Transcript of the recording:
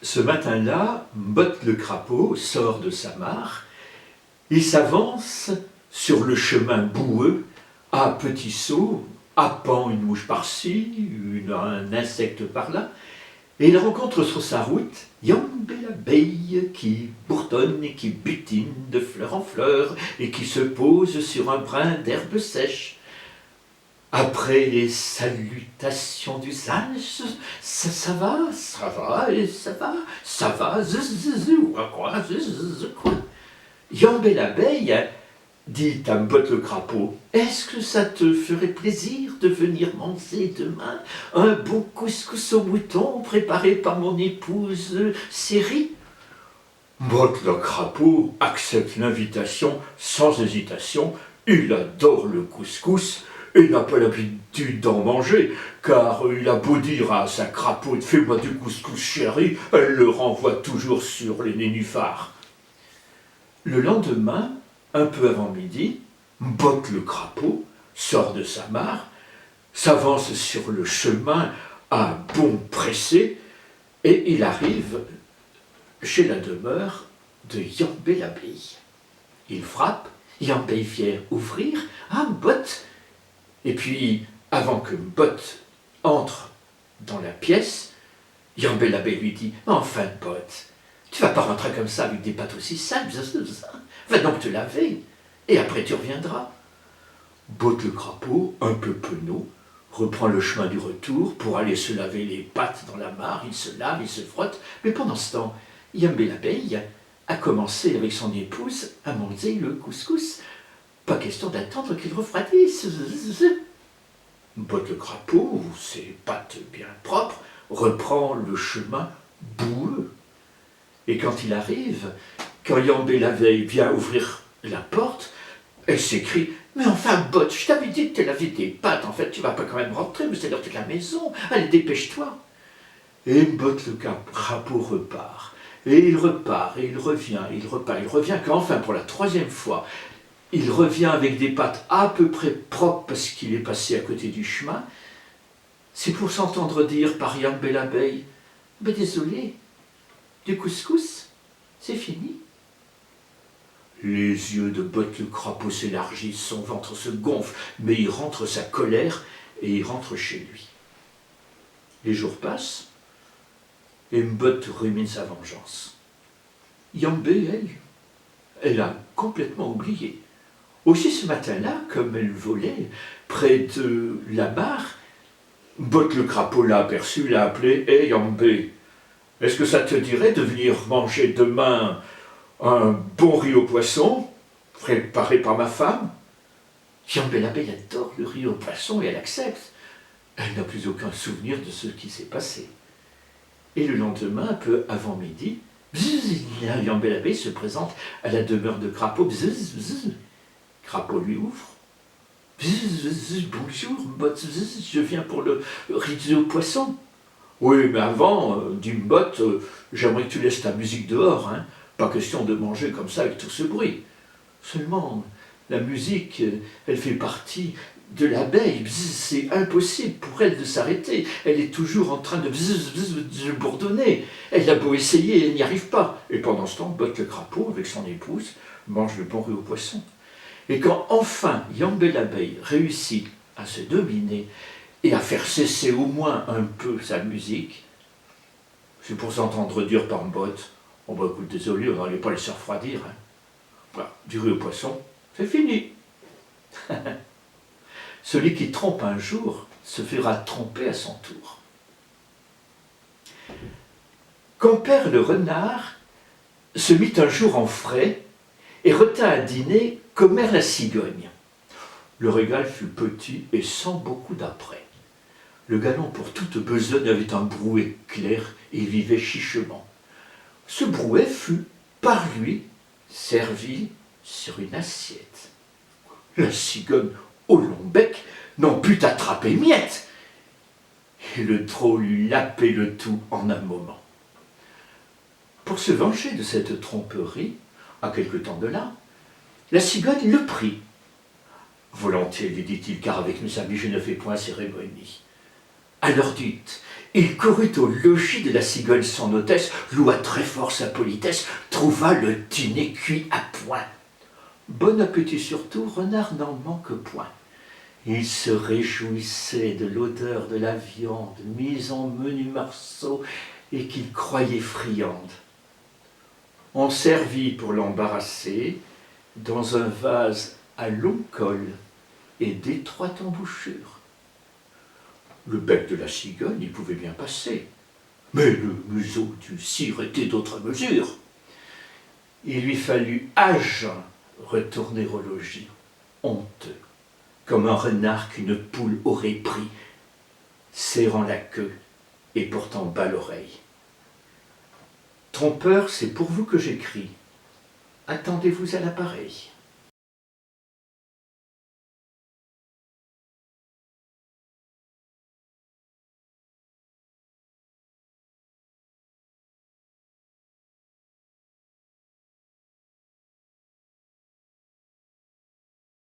Ce matin-là, Botte le crapaud sort de sa mare. Il s'avance sur le chemin boueux, à petits sauts, happant une mouche par-ci, un insecte par-là, et il rencontre sur sa route Yambe l'abeille qui bourdonne et qui butine de fleur en fleur et qui se pose sur un brin d'herbe sèche. Après les salutations d'usage, ça va, et ça va, quoi. Yambe l'abeille dit à Botte le crapaud, est-ce que ça te ferait plaisir de venir manger demain un bon couscous au mouton préparé par mon épouse Série? Botte le crapaud accepte l'invitation sans hésitation. Il adore le couscous et n'a pas l'habitude d'en manger, car il a beau dire à sa crapaude, fais-moi du couscous chéri, elle le renvoie toujours sur les nénuphars. Le lendemain, un peu avant midi, Botte le crapaud sort de sa mare, s'avance sur le chemin à bond pressé, et il arrive chez la demeure de Yambe l'abeille. Il frappe, Yambe vient ouvrir, Botte. Et puis, avant que Botte entre dans la pièce, Yambe l'abeille lui dit, enfin Botte, tu vas pas rentrer comme ça avec des pattes aussi sales, va donc te laver, et après tu reviendras. Botte le crapaud, un peu penaud, reprend le chemin du retour pour aller se laver les pattes dans la mare. Il se lave, il se frotte, mais pendant ce temps, Yambe l'abeille a commencé avec son épouse à manger le couscous. Pas question d'attendre qu'il refroidisse. Botte le crapaud, ses pattes bien propres, reprend le chemin boueux. Et quand il arrive, quand Yambe l'abeille vient ouvrir la porte, elle s'écrie, mais enfin, Botte, je t'avais dit de te laver tes pattes, en fait, tu vas pas quand même rentrer, mais c'est l'heure de la maison, allez, dépêche-toi. Et Botte le crapaud repart, et il repart, et il revient, il repart, il revient, qu'enfin, pour la troisième fois, il revient avec des pattes à peu près propres parce qu'il est passé à côté du chemin. C'est pour s'entendre dire par Yambe l'abeille, mais désolé, du couscous, c'est fini. Les yeux de Botte le crapaud s'élargissent, son ventre se gonfle, mais il rentre sa colère et il rentre chez lui. Les jours passent et Botte rumine sa vengeance. Yambe, elle a complètement oublié. Aussi ce matin-là, comme elle volait près de la mare, Botte le crapaud l'a aperçu, l'a appelé, « Hé Yambe, est-ce que ça te dirait de venir manger demain un bon riz au poisson, préparé par ma femme ?» Yambe l'abeille adore le riz au poisson et elle accepte. Elle n'a plus aucun souvenir de ce qui s'est passé. Et le lendemain, un peu avant midi, Yambe l'abeille se présente à la demeure de crapaud. Crapaud lui ouvre. Bonjour, Botte, je viens pour le riz au poisson. Oui, mais avant, dit Botte, j'aimerais que tu laisses ta musique dehors, hein. Pas question de manger comme ça avec tout ce bruit. Seulement, la musique, elle fait partie de l'abeille. C'est impossible pour elle de s'arrêter. Elle est toujours en train de bourdonner. Elle a beau essayer, elle n'y arrive pas. Et pendant ce temps, Botte le crapaud, avec son épouse, mange le bon riz au poisson. Et quand enfin Yambe l'abeille réussit à se dominer et à faire cesser au moins un peu sa musique, c'est pour s'entendre dire par Botte, oh bah écoute, désolé, on n'allait pas laisser refroidir. Hein. Voilà, du riz au poisson, c'est fini. Celui qui trompe un jour se fera tromper à son tour. Compère le renard se mit un jour en frais et retint à dîner Commère la cigogne. Le régal fut petit et sans beaucoup d'apprêt. Le galant pour toute besogne avait un brouet clair et vivait chichement. Ce brouet fut par lui servi sur une assiette. La cigogne au long bec n'en put attraper miette. Et le drôle lui lapait le tout en un moment. Pour se venger de cette tromperie, à quelque temps de là, la cigogne le prit. Volontiers, lui dit-il, car avec mes amis je ne fais point cérémonie. À l'heure dite, il courut au logis de la cigogne son hôtesse, loua très fort sa politesse, trouva le dîner cuit à point. Bon appétit surtout, Renard n'en manque point. Il se réjouissait de l'odeur de la viande mise en menus morceaux et qu'il croyait friande. On servit pour l'embarrasser dans un vase à long col et d'étroite embouchure. Le bec de la cigogne y pouvait bien passer, mais le museau du cire était d'autre mesure. Il lui fallut à jeun retourner au logis, honteux, comme un renard qu'une poule aurait pris, serrant la queue et portant bas l'oreille. Trompeur, c'est pour vous que j'écris. Attendez-vous à l'appareil.